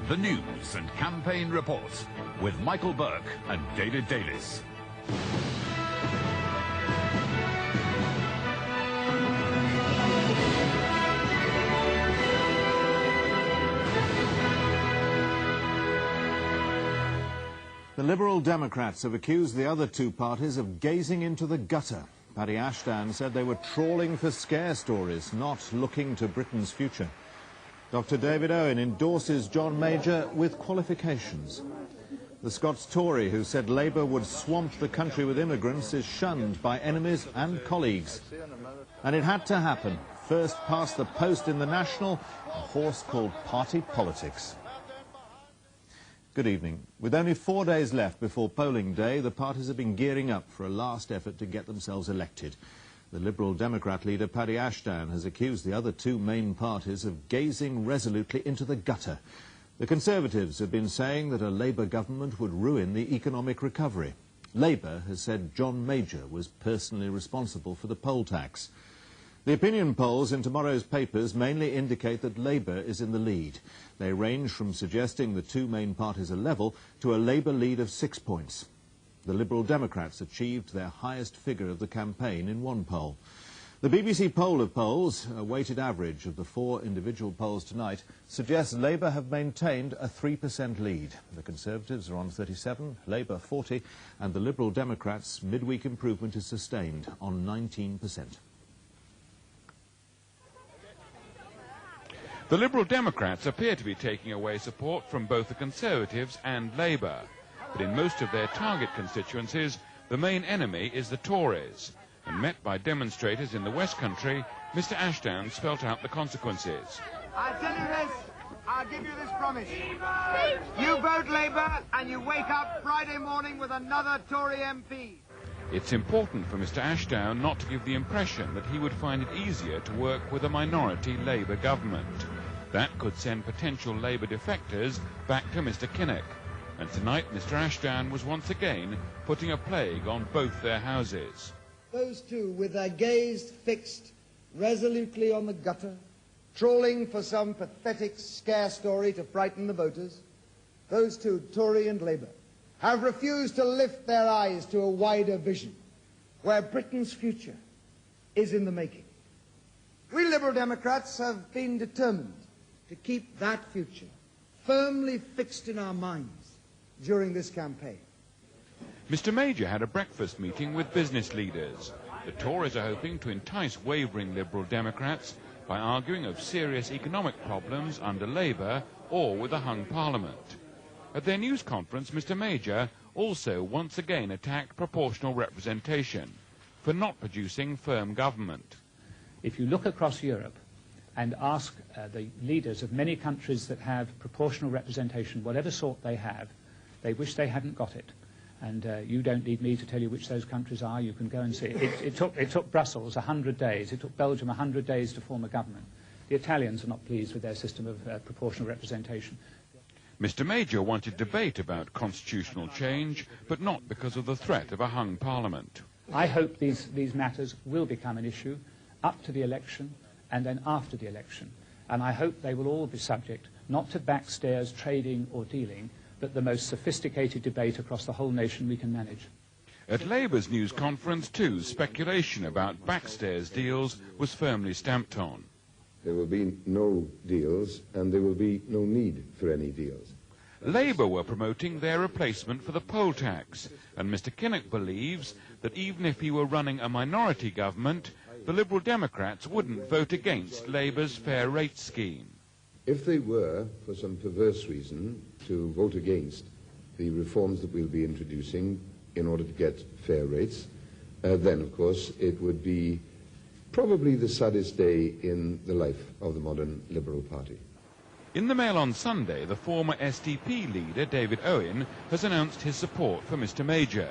The news and campaign reports with Michael Burke and David Davis. The Liberal Democrats have accused the other two parties of gazing into the gutter. Paddy Ashdown said they were trawling for scare stories, not looking to Britain's future. Dr. David Owen endorses John Major with qualifications. The Scots Tory who said Labour would swamp the country with immigrants is shunned by enemies and colleagues. And it had to happen. First past the post in the National, a horse called party politics. Good evening. With only 4 days left before polling day, the parties have been gearing up for a last effort to get themselves elected. The Liberal Democrat leader Paddy Ashdown has accused the other two main parties of gazing resolutely into the gutter. The Conservatives have been saying that a Labour government would ruin the economic recovery. Labour has said John Major was personally responsible for the poll tax. The opinion polls in tomorrow's papers mainly indicate that Labour is in the lead. They range from suggesting the two main parties are level to a Labour lead of 6 points. The Liberal Democrats achieved their highest figure of the campaign in one poll. The BBC poll of polls, a weighted average of the 4 individual polls tonight, suggests Labour have maintained a 3% lead. The Conservatives are on 37, Labour 40, and the Liberal Democrats' midweek improvement is sustained on 19%. The Liberal Democrats appear to be taking away support from both the Conservatives and Labour. But in most of their target constituencies, the main enemy is the Tories. And met by demonstrators in the West Country, Mr. Ashdown spelt out the consequences. I'll tell you this, I'll give you this promise. You vote Labour and you wake up Friday morning with another Tory MP. It's important for Mr. Ashdown not to give the impression that he would find it easier to work with a minority Labour government. That could send potential Labour defectors back to Mr. Kinnock. And tonight Mr. Ashdown was once again putting a plague on both their houses. Those two, with their gaze fixed resolutely on the gutter, trawling for some pathetic scare story to frighten the voters, those two, Tory and Labour, have refused to lift their eyes to a wider vision where Britain's future is in the making. We Liberal Democrats have been determined to keep that future firmly fixed in our minds during this campaign. Mr. Major had a breakfast meeting with business leaders. The Tories are hoping to entice wavering Liberal Democrats by arguing of serious economic problems under Labour or with a hung Parliament. At their news conference, Mr. Major also once again attacked proportional representation for not producing firm government. If you look across Europe and ask the leaders of many countries that have proportional representation, whatever sort they have, they wish they hadn't got it. And you don't need me to tell you which those countries are. You can go and see it. It took Brussels 100 days. It took Belgium 100 days to form a government. The Italians are not pleased with their system of proportional representation. Mr. Major wanted debate about constitutional change, but not because of the threat of a hung Parliament. I hope these matters will become an issue up to the election and then after the election. And I hope they will all be subject not to backstairs trading or dealing, but the most sophisticated debate across the whole nation we can manage. At Labour's news conference, too, speculation about backstairs deals was firmly stamped on. There will be no deals, and there will be no need for any deals. Labour were promoting their replacement for the poll tax, and Mr. Kinnock believes that even if he were running a minority government, the Liberal Democrats wouldn't vote against Labour's fair rate scheme. If they were, for some perverse reason, to vote against the reforms that we'll be introducing in order to get fair rates, then, of course, it would be probably the saddest day in the life of the modern Liberal Party. In the Mail on Sunday, the former SDP leader, David Owen, has announced his support for Mr. Major.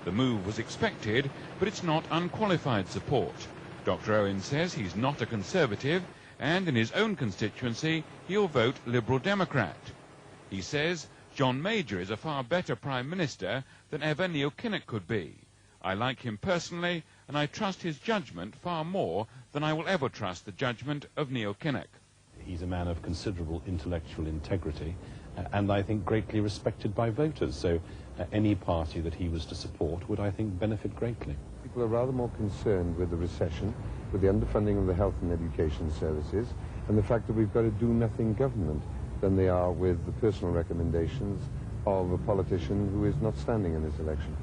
The move was expected, but it's not unqualified support. Dr. Owen says he's not a Conservative, and in his own constituency, he'll vote Liberal Democrat. He says John Major is a far better Prime Minister than ever Neil Kinnock could be. I like him personally, and I trust his judgment far more than I will ever trust the judgment of Neil Kinnock. He's a man of considerable intellectual integrity and I think greatly respected by voters. So any party that he was to support would, I think, benefit greatly. People are rather more concerned with the recession, with the underfunding of the health and education services, and the fact that we've got a do-nothing government than they are with the personal recommendations of a politician who is not standing in this election.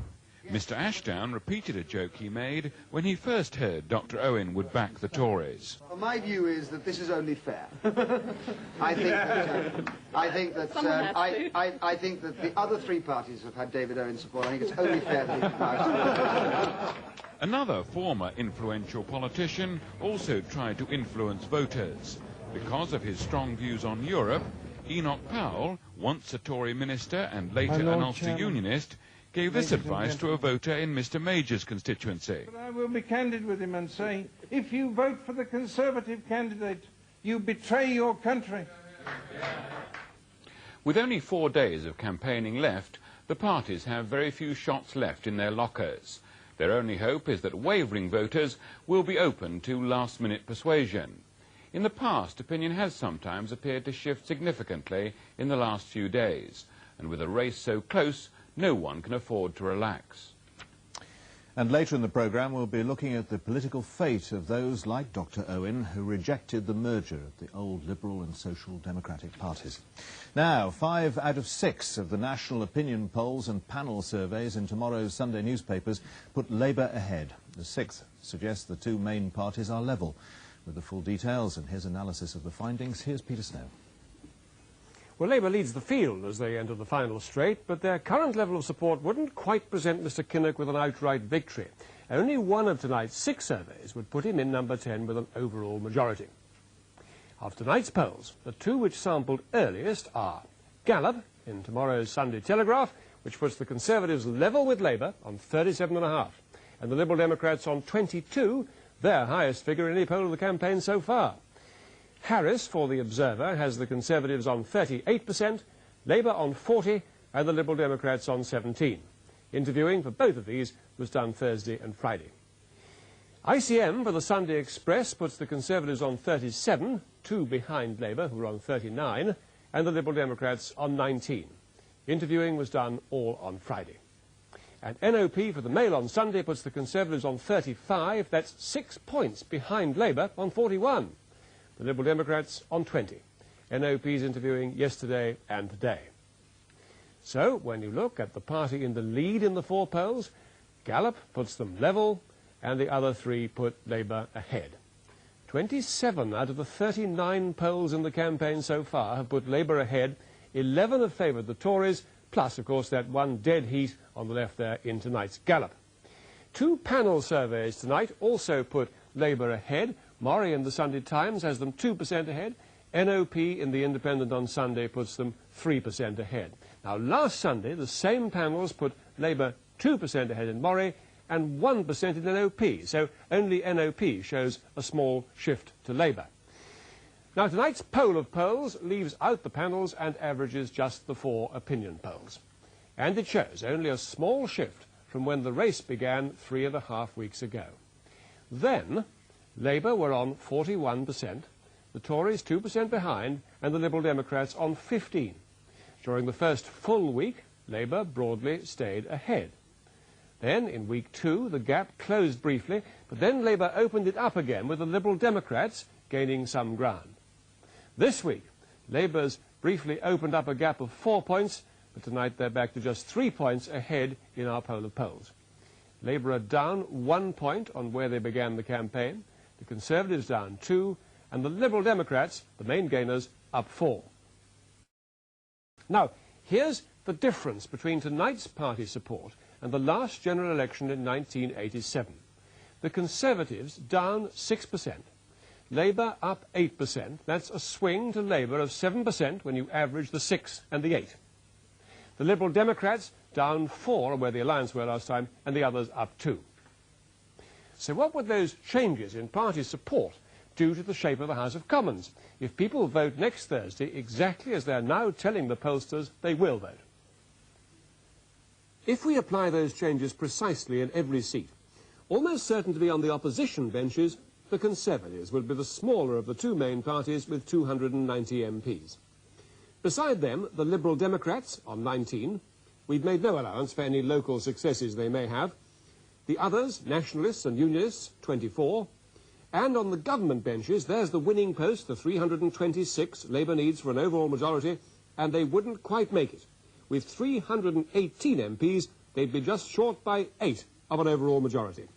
Mr Ashdown repeated a joke he made when he first heard Dr Owen would back the Tories. Well, my view is that this is only fair. I think that the other three parties have had David Owen's support. I think it's only fair that he now. Another former influential politician also tried to influence voters. Because of his strong views on Europe, Enoch Powell, once a Tory minister and later an Ulster Unionist, gave this advice to a voter in Mr Major's constituency. But I will be candid with him and say, if you vote for the Conservative candidate, you betray your country. With only 4 days of campaigning left, the parties have very few shots left in their lockers. Their only hope is that wavering voters will be open to last-minute persuasion. In the past, opinion has sometimes appeared to shift significantly in the last few days, and with a race so close, no one can afford to relax. And later in the programme, we'll be looking at the political fate of those like Dr Owen who rejected the merger of the old Liberal and Social Democratic parties. Now, 5 out of 6 of the national opinion polls and panel surveys in tomorrow's Sunday newspapers put Labour ahead. The 6th suggests the two main parties are level. With the full details and his analysis of the findings, here's Peter Snow. Well, Labour leads the field as they enter the final straight, but their current level of support wouldn't quite present Mr Kinnock with an outright victory. Only one of tonight's 6 surveys would put him in number 10 with an overall majority. Of tonight's polls, the 2 which sampled earliest are Gallup in tomorrow's Sunday Telegraph, which puts the Conservatives level with Labour on 37.5, and the Liberal Democrats on 22, their highest figure in any poll of the campaign so far. Harris, for the Observer, has the Conservatives on 38%, Labour on 40%, and the Liberal Democrats on 17%. Interviewing for both of these was done Thursday and Friday. ICM for the Sunday Express puts the Conservatives on 37%, 2 behind Labour, who are on 39%, and the Liberal Democrats on 19%. Interviewing was done all on Friday. And NOP for the Mail on Sunday puts the Conservatives on 35%, that's 6 points behind Labour on 41%. The Liberal Democrats on 20%. NOP's interviewing yesterday and today. So, when you look at the party in the lead in the 4 polls, Gallup puts them level, and the other 3 put Labour ahead. 27 out of the 39 polls in the campaign so far have put Labour ahead. 11 have favoured the Tories, plus, of course, that one dead heat on the left there in tonight's Gallup. 2 panel surveys tonight also put Labour ahead. Murray in the Sunday Times has them 2% ahead. NOP in the Independent on Sunday puts them 3% ahead. Now, last Sunday, the same panels put Labour 2% ahead in Murray and 1% in NOP, so only NOP shows a small shift to Labour. Now, tonight's poll of polls leaves out the panels and averages just the 4 opinion polls. And it shows only a small shift from when the race began 3.5 weeks ago. Then, Labour were on 41%, the Tories 2% behind, and the Liberal Democrats on 15%. During the first full week, Labour broadly stayed ahead. Then, in week 2, the gap closed briefly, but then Labour opened it up again with the Liberal Democrats gaining some ground. This week, Labour's briefly opened up a gap of 4 points, but tonight they're back to just 3 points ahead in our poll of polls. Labour are down 1 point on where they began the campaign, the Conservatives down 2, and the Liberal Democrats, the main gainers, up 4. Now, here's the difference between tonight's party support and the last general election in 1987. The Conservatives down 6%, Labour up 8%. That's a swing to Labour of 7% when you average the 6 and the 8. The Liberal Democrats down 4, where the Alliance were last time, and the others up 2. So what would those changes in party support do to the shape of the House of Commons if people vote next Thursday exactly as they're now telling the pollsters they will vote? If we apply those changes precisely in every seat, almost certain to be on the opposition benches, the Conservatives would be the smaller of the two main parties with 290 MPs. Beside them, the Liberal Democrats on 19. We've made no allowance for any local successes they may have. The others, Nationalists and Unionists, 24. And on the government benches, there's the winning post, the 326 Labour needs for an overall majority, and they wouldn't quite make it. With 318 MPs, they'd be just short by 8 of an overall majority.